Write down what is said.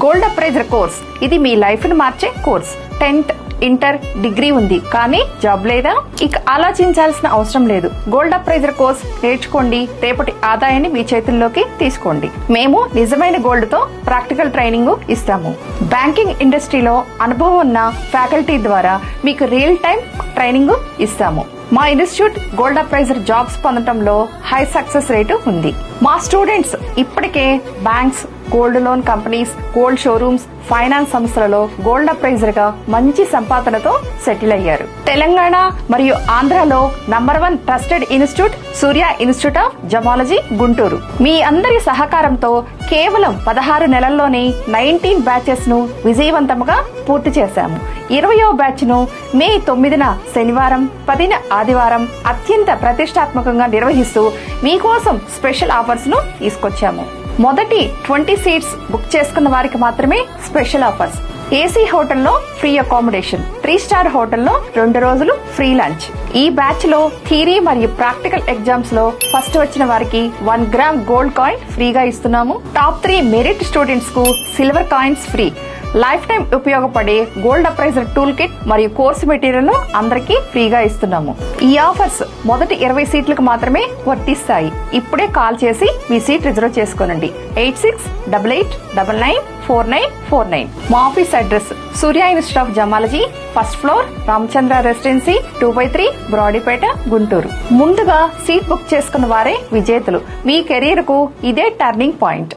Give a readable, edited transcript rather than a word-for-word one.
Gold appraiser course ఇది మీ life ను మార్చే కోర్స్. 10th ఇంటర్ డిగ్రీ ఉంది కానీ జాబ్ లేదా? ఇక ఆలోచించాల్సిన అవసరం లేదు. గోల్డ్ అప్రైజర్ కోర్స్ నేర్చుకోండి. రేపటి ఆదాయాన్ని మీ చేతుల్లోకి తీసుకోండి. మేము నిజమైన గోల్డ్ తో ప్రాక్టికల్ ట్రైనింగ్ ఇస్తాము. బ్యాంకింగ్ ఇండస్ట్రీలో అనుభవం ఉన్న ఫ్యాకల్టీ ద్వారా మీకు రియల్ టైం ట్రైనింగ్ ఇస్తాము. మా ఇన్స్టిట్యూట్ గోల్డ్ అప్రైజర్ జాబ్స్ పొందడంలో హై సక్సెస్ రేటు ఉంది. మా స్టూడెంట్స్ ఇప్పటికే banks, gold loan companies, gold showrooms, finance సంస్థలలో గోల్డ్ అప్రైజర్ గా మంచి సంపాదనతో సెటిల్ అయ్యారు. తెలంగాణ మరియు ఆంధ్రాలో #1 trusted institute Surya institute of gemology Guntur. మీ అందరి సహకారంతో కేవలం 16 నెలల్లోనే 19 బ్యాచెస్ ను విజయవంతంగా పూర్తి చేశాము. 20వ బ్యాచ్ ను మే 9న శనివారం, 10న ఆదివారం అత్యంత ప్రతిష్టాత్మకంగా నిర్వహిస్తూ మీకోసం స్పెషల్ ఆఫర్స్ ను తీసుకొచ్చాము. మొదటి 20 సీట్స్ బుక్ చేసుకున్న వారికి మాత్రమే స్పెషల్ ఆఫర్స్. ఏసీ హోటల్లో ఫ్రీ అకామిడేషన్, 3 స్టార్ హోటల్లో 2 రోజులు ఫ్రీ లంచ్. ఈ బ్యాచ్ లో థియరీ మరియు ప్రాక్టికల్ ఎగ్జామ్స్ లో ఫస్ట్ వచ్చిన వారికి 1 గ్రామ్ గోల్డ్ కాయిన్ ఫ్రీగా ఇస్తున్నాము. టాప్ 3 మెరిట్ స్టూడెంట్స్ కు silver coins free. Life time ఉపయోగపడే గోల్డ్ అప్రైజర్ టూల్ కిట్ మరియు కోర్సు మెటీరియల్ ను అందరికీ ఫ్రీగా ఇస్తున్నాము. ఈ ఆఫర్స్ మొదటి 20 సీట్లకు మాత్రమే వర్తిస్తాయి. ఇప్పుడే కాల్ చేసి మీ సీట్ రిజర్వ్ చేసుకోనండి. 8688994949. మా office address Surya institute of gemmology, first floor, Ramachandra residency, 2/3, Brodipet, Guntur. ముందుగా సీట్ బుక్ చేసుకున్న వారే విజేతలు. మీ కెరీర్ కు ఇదే టర్నింగ్ పాయింట్.